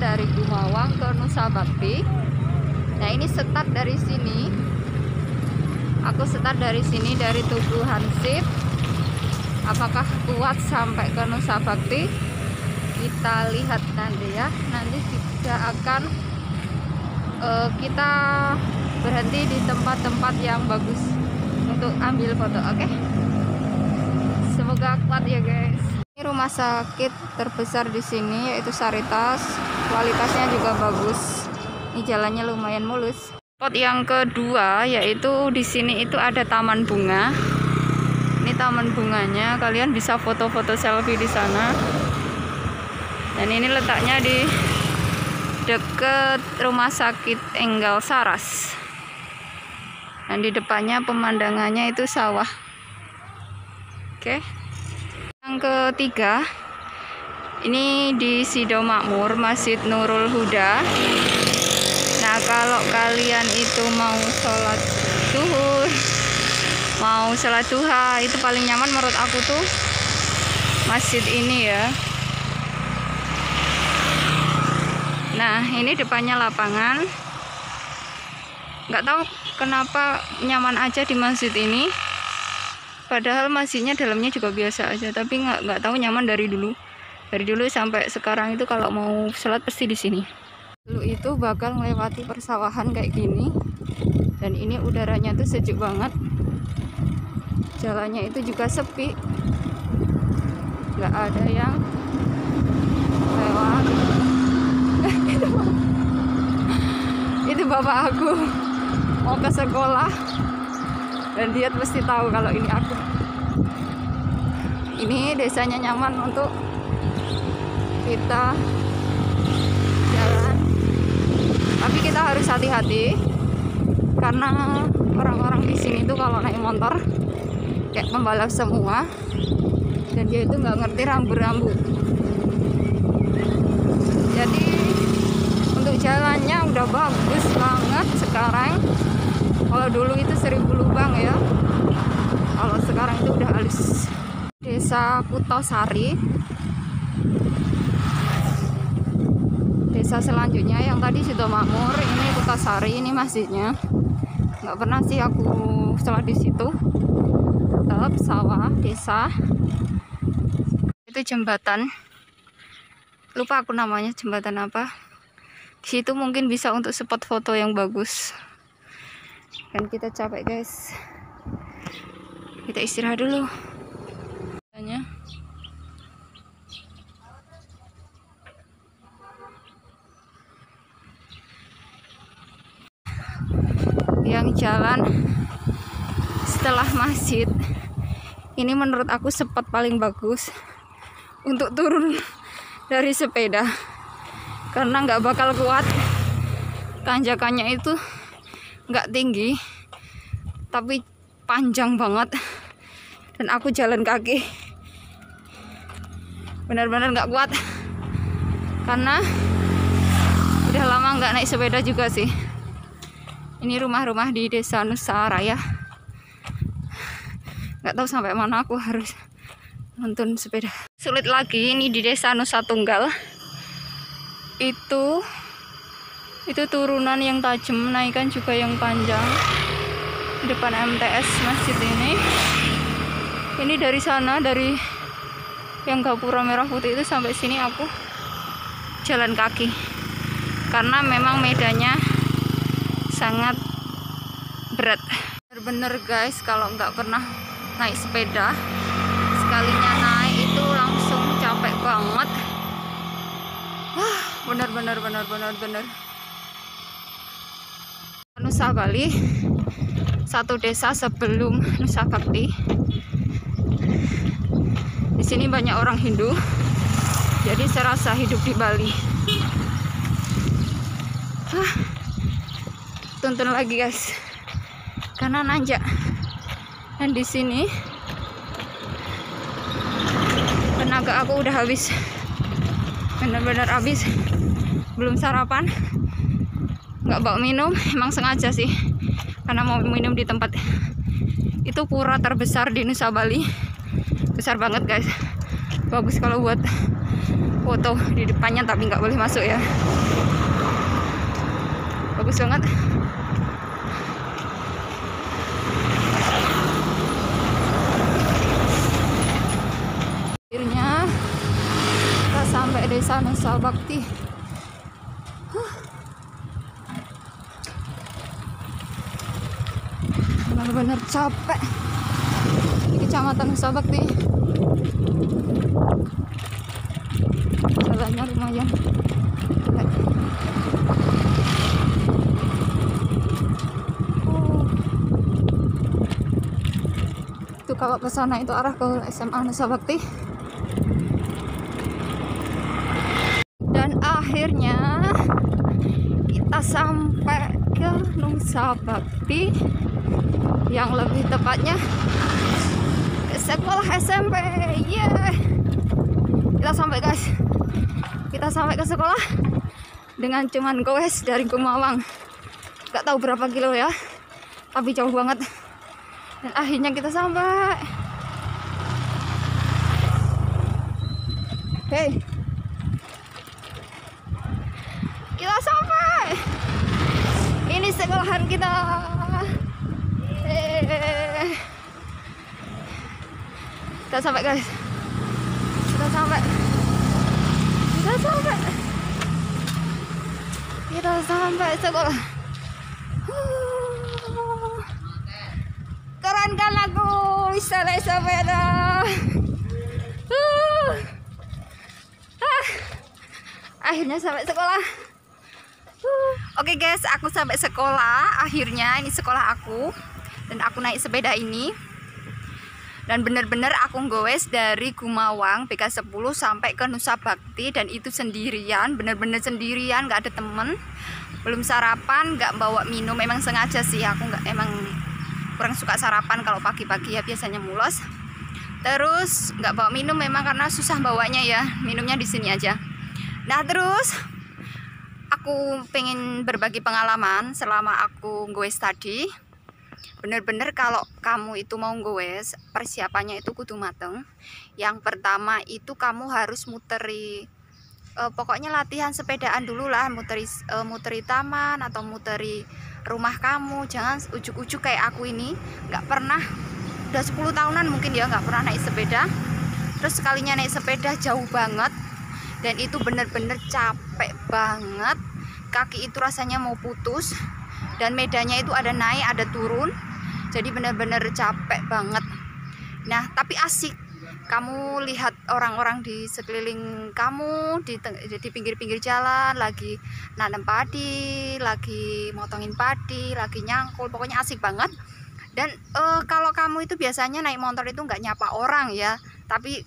dari Gumawang ke Nusa Bakti. Nah, ini start dari sini. Aku start dari sini, dari Tugu Hansip. Apakah kuat sampai ke Nusa Bakti? Kita lihat nanti ya. Nanti juga akan kita berhenti di tempat-tempat yang bagus untuk ambil foto. Oke? Semoga kuat ya guys. Ini rumah sakit terbesar di sini, yaitu Saritas. Kualitasnya juga bagus. Ini jalannya lumayan mulus. Spot yang kedua yaitu di sini itu ada taman bunga. Ini taman bunganya, kalian bisa foto-foto selfie di sana. Dan ini letaknya di dekat rumah sakit Enggal Saras. Dan di depannya pemandangannya itu sawah. Oke. Yang ketiga, ini di Sido Makmur, Masjid Nurul Huda. Nah, kalau kalian itu mau sholat zuhur, mau sholat duha, itu paling nyaman menurut aku tuh masjid ini ya. Nah, ini depannya lapangan. Nggak tahu kenapa nyaman aja di masjid ini. Padahal masjidnya dalamnya juga biasa aja, tapi nggak tahu nyaman dari dulu. Dari dulu sampai sekarang itu kalau mau sholat pasti di sini. Dulu itu bakal melewati persawahan kayak gini, dan ini udaranya tuh sejuk banget. Jalannya itu juga sepi, nggak ada yang lewat. Itu bapak aku mau ke sekolah. Dan dia pasti tahu kalau ini aku. Ini desanya nyaman untuk kita jalan. Tapi kita harus hati-hati karena orang-orang di sini tuh kalau naik motor kayak pembalap semua. Dan dia itu nggak ngerti rambu-rambu. Jadi untuk jalannya udah bagus banget sekarang. Kalau dulu itu 1000 lubang ya. Kalau sekarang itu udah halus. Desa Kutosari. Desa selanjutnya yang tadi Sido Makmur, ini Kutosari, ini masjidnya. Nggak pernah sih aku sholat di situ. Tetap sawah, desa. Itu jembatan. Lupa aku namanya, jembatan apa. Di situ mungkin bisa untuk spot foto yang bagus. Kan kita capek guys, kita istirahat dulu. Yang jalan setelah masjid ini menurut aku spot paling bagus untuk turun dari sepeda, karena nggak bakal kuat. Tanjakannya itu nggak tinggi tapi panjang banget, dan aku jalan kaki benar-benar nggak kuat karena udah lama nggak naik sepeda juga sih. Ini rumah-rumah di Desa Nusa Raya. Nggak tahu sampai mana aku harus nonton sepeda. Sulit lagi ini di Desa Nusa Tunggal. Itu turunan yang tajam, naikan juga yang panjang. Di depan MTS masjid ini. Ini dari sana, dari yang Gapura Merah Putih itu sampai sini aku jalan kaki. Karena memang medannya sangat berat. Bener-bener guys, kalau nggak pernah naik sepeda, sekalinya naik itu langsung capek banget. Wah, bener. Nusa Bali, satu desa sebelum Nusa Bakti. Di sini banyak orang Hindu, jadi serasa hidup di Bali. Tonton lagi guys, karena nanjak. Dan di sini tenaga aku udah habis, benar-benar habis. Belum sarapan, nggak bawa minum, emang sengaja sih karena mau minum di tempat itu pura terbesar di Nusa Bali. Besar banget guys, bagus kalau buat foto di depannya, tapi nggak boleh masuk ya. Bagus banget. Akhirnya kita sampai desa Nusa Bakti. Benar-benar capek di Kecamatan Nusa Bakti. Jalannya lumayan jelek. Itu kalau ke sana itu arah ke SMA Nusa Bakti. Dan akhirnya kita sampai ke Nusa Bakti, yang lebih tepatnya ke sekolah SMP. Yeah. Kita sampai guys, kita sampai ke sekolah dengan cuman goes dari Kumawang, nggak tahu berapa kilo ya, tapi jauh banget. Dan akhirnya kita sampai. Hey, kita sampai. Ini sekolahan kita. Kita sampai guys. Kita sampai. Kita sampai sekolah. Keren kan aku bisa naik sepeda. Akhirnya sampai sekolah. Oke guys, aku sampai sekolah. Akhirnya ini sekolah aku, dan aku naik sepeda ini. Dan bener-bener aku goes dari Kumawang BK10 sampai ke Nusa Bakti, dan itu sendirian, bener-bener sendirian, nggak ada temen, belum sarapan, nggak bawa minum. Emang sengaja sih, aku nggak, emang kurang suka sarapan kalau pagi-pagi ya, biasanya mulos. Terus nggak bawa minum memang karena susah bawanya ya, minumnya di sini aja. Nah terus aku pengen berbagi pengalaman selama aku goes tadi. Bener-bener kalau kamu itu mau goes, persiapannya itu kudu mateng. Yang pertama itu kamu harus muteri, pokoknya latihan sepedaan dulu lah, muteri taman atau muteri rumah kamu. Jangan ujuk-ujuk kayak aku ini, nggak pernah, udah 10 tahunan mungkin ya nggak pernah naik sepeda. Terus sekalinya naik sepeda jauh banget, dan itu bener-bener capek banget, kaki itu rasanya mau putus, dan medannya itu ada naik ada turun, jadi bener-bener capek banget. Nah tapi asik, kamu lihat orang-orang di sekeliling kamu, di pinggir-pinggir jalan lagi nanam padi, lagi motongin padi, lagi nyangkul, pokoknya asik banget. Dan kalau kamu itu biasanya naik motor itu nggak nyapa orang ya, tapi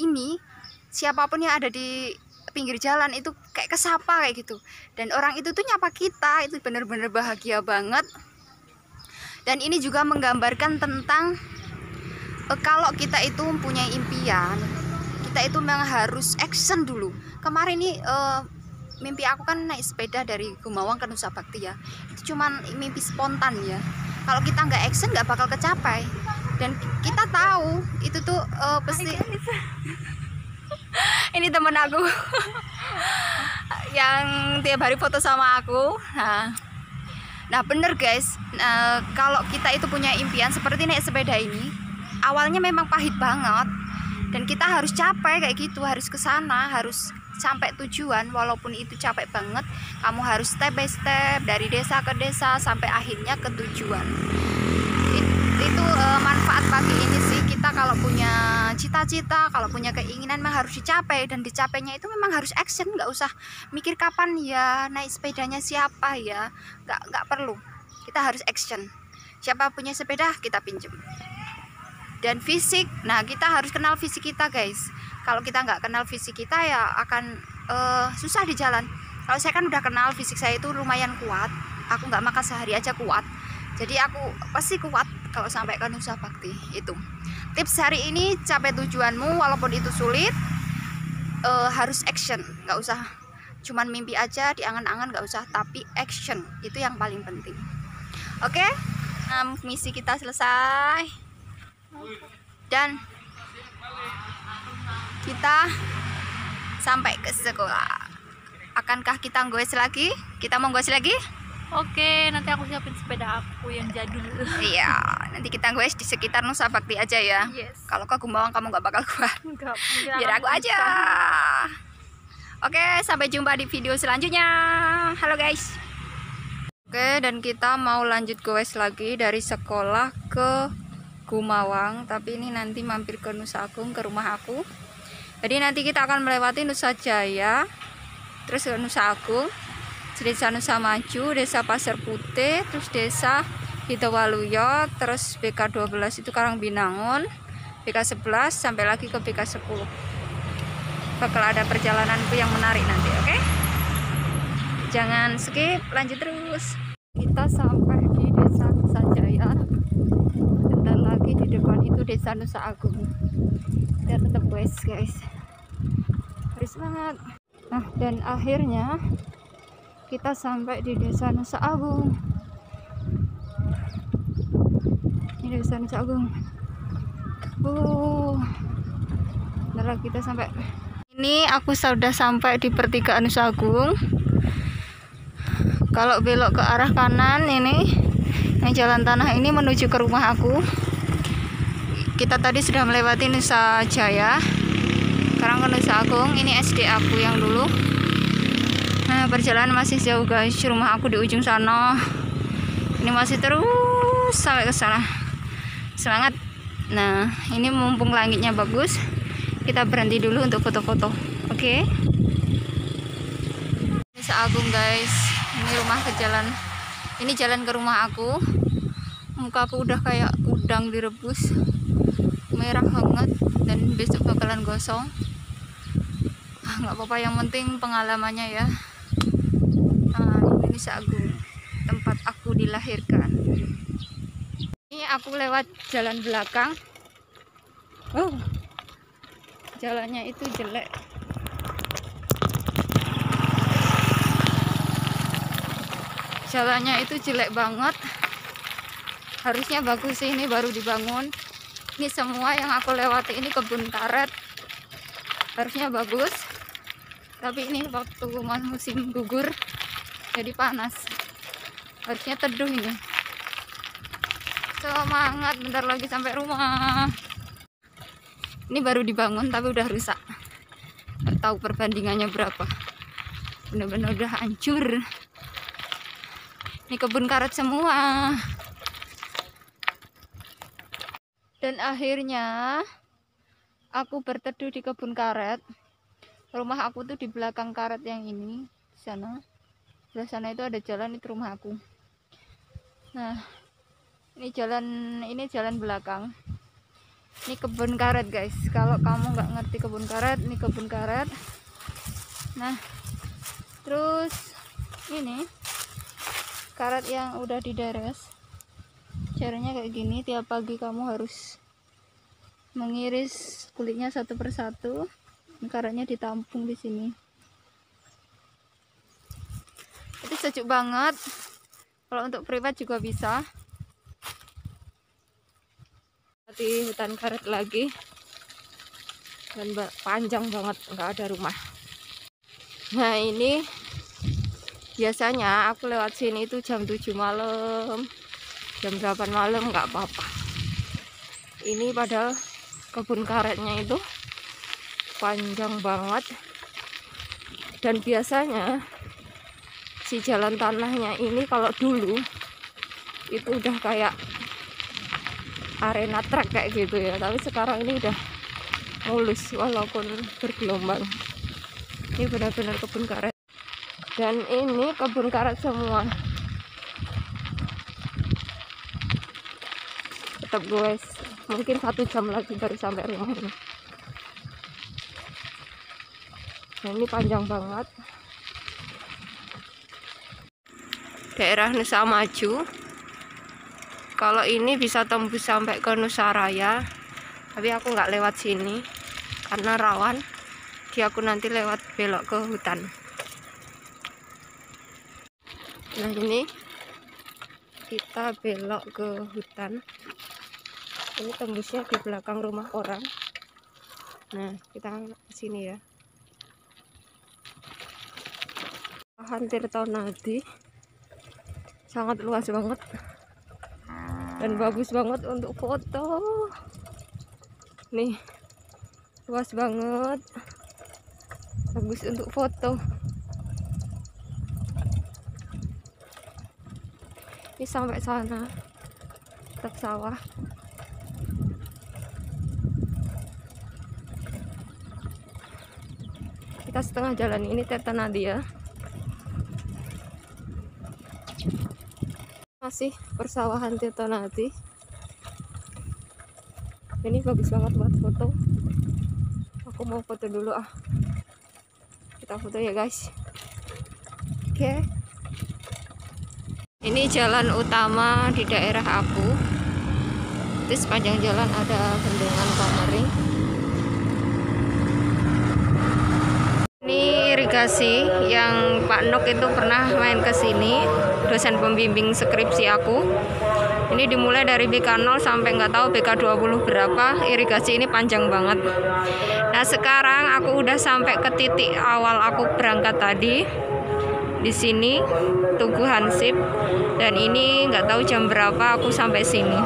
ini siapapun yang ada di pinggir jalan itu kayak kesapa kayak gitu, dan orang itu tuh nyapa kita, itu bener-bener bahagia banget. Dan ini juga menggambarkan tentang kalau kita itu mempunyai impian, kita itu memang harus action dulu. Kemarin nih mimpi aku kan naik sepeda dari Kumawang ke Nusa Bakti ya, itu cuman mimpi spontan ya. Kalau kita nggak action nggak bakal kecapai, dan kita tahu itu tuh pasti. Ini temen aku yang tiap hari foto sama aku. Nah bener guys, kalau kita itu punya impian seperti naik sepeda ini, awalnya memang pahit banget, dan kita harus capai kayak gitu, harus ke sana, harus sampai tujuan. Walaupun itu capek banget, kamu harus step by step dari desa ke desa sampai akhirnya ke tujuan. Itu manfaat pagi ini sih, kita kalau punya cita-cita, kalau punya keinginan memang harus dicapai, dan dicapainya itu memang harus action, nggak usah mikir kapan ya naik sepedanya siapa ya, nggak perlu, kita harus action. Siapa punya sepeda kita pinjem. Dan fisik, nah kita harus kenal fisik kita guys. Kalau kita nggak kenal fisik kita ya akan susah di jalan. Kalau saya kan udah kenal fisik saya itu lumayan kuat, aku nggak makan sehari aja kuat, jadi aku pasti kuat kalau sampai ke Nusa Bakti. Itu tips hari ini, capai tujuanmu walaupun itu sulit, harus action, nggak usah cuman mimpi aja, diangan-angan nggak usah, tapi action itu yang paling penting. Oke, misi kita selesai, dan kita sampai ke sekolah. Akankah kita goes lagi? Kita mau goes lagi? Oke, nanti aku siapin sepeda aku yang jadul. Iya, nanti kita goes di sekitar Nusa Bakti aja ya. Yes. Kalau ke Gumbawang kamu nggak bakal kuat. Enggak, Biar aku aja. Oke, sampai jumpa di video selanjutnya. Halo guys. Oke, dan kita mau lanjut goes lagi dari sekolah ke Gumawang, tapi ini nanti mampir ke Nusa Agung, ke rumah aku. Jadi nanti kita akan melewati Nusa Jaya, terus ke Nusa Agung, Desa Nusa Maju, Desa Pasir Putih, terus Desa Hitawaluyo, terus BK12 itu Karangbinangun, BK11 sampai lagi ke BK10. Bakal ada perjalananku yang menarik nanti, oke? Jangan skip, lanjut terus. Kita sampai di Desa Nusa Jaya. Bentar lagi di depan itu Desa Nusa Agung. Kita tetap guys. Harus semangat. Nah, dan akhirnya kita sampai di Desa Nusa Agung. Ini Desa Nusa Agung. Bentar lagi kita sampai. Ini aku sudah sampai di pertigaan Nusa Agung. Kalau belok ke arah kanan ini, yang jalan tanah ini menuju ke rumah aku. Kita tadi sudah melewati Nusa Jaya, sekarang ke Nusa Agung. Ini SD aku yang dulu. Nah, perjalanan masih jauh guys. Rumah aku di ujung sana. Ini masih terus sampai ke sana. Semangat. Nah, ini mumpung langitnya bagus, kita berhenti dulu untuk foto-foto. Oke. Nusa Agung guys. Ini rumah ke jalan. Ini jalan ke rumah aku. Muka aku udah kayak udang direbus, merah banget, dan besok bakalan gosong. Nggak apa-apa, yang penting pengalamannya ya. Nah, ini Nusa Agung, tempat aku dilahirkan. Ini aku lewat jalan belakang. Jalannya itu jelek. Jalannya itu jelek banget. Harusnya bagus sih, ini baru dibangun. Ini semua yang aku lewati ini kebun karet. Harusnya bagus. Tapi ini waktu musim gugur, jadi panas. Harusnya teduh ini. Semangat, bentar lagi sampai rumah. Ini baru dibangun tapi udah rusak. Nggak tahu perbandingannya berapa. Bener-bener udah hancur. Ini kebun karet semua. Dan akhirnya aku berteduh di kebun karet. Rumah aku tuh di belakang karet yang ini, di sana. Di sana itu ada jalan, itu rumah aku. Nah, ini jalan belakang. Ini kebun karet guys. Kalau kamu nggak ngerti kebun karet, ini kebun karet. Nah, terus ini karet yang udah dideres. Caranya kayak gini, tiap pagi kamu harus mengiris kulitnya satu persatu. Karetnya ditampung di sini. Itu sejuk banget. Kalau untuk privat juga bisa. Di hutan karet lagi. Dan panjang banget, nggak ada rumah. Nah, ini biasanya aku lewat sini itu jam 7 malam, jam 8 malam nggak apa-apa. Ini padahal kebun karetnya itu panjang banget. Dan biasanya si jalan tanahnya ini kalau dulu itu udah kayak arena track kayak gitu ya. Tapi sekarang ini udah mulus walaupun bergelombang. Ini benar-benar kebun karet. Dan ini kebun karet semua. Tetap guys, mungkin 1 jam lagi baru sampai rumah ini. Nah, ini panjang banget. Daerah Nusa Maju. Kalau ini bisa tembus sampai ke Nusa Raya, tapi aku nggak lewat sini karena rawan. Jadi aku nanti lewat belok ke hutan. Nah, ini kita belok ke hutan. Ini tembusnya di belakang rumah orang. Nah, kita ke sini ya. persawahan Tirtonadi. Sangat luas banget dan bagus banget untuk foto. Nih, luas banget, bagus untuk foto. Ini sampai sana, tetap sawah. Kita setengah jalan ini Tirtonadi ya. Masih persawahan Tirtonadi. Ini bagus banget buat foto. Aku mau foto dulu ah. Kita foto ya guys. Oke. Ini jalan utama di daerah aku. Di sepanjang jalan ada bendungan Komering. Ini irigasi yang Pak Nok itu pernah main ke sini, dosen pembimbing skripsi aku. Ini dimulai dari BK0 sampai nggak tahu BK20 berapa. Irigasi ini panjang banget. Nah sekarang aku udah sampai ke titik awal aku berangkat tadi. Di sini Tugu Hansip, dan ini nggak tahu jam berapa aku sampai sini.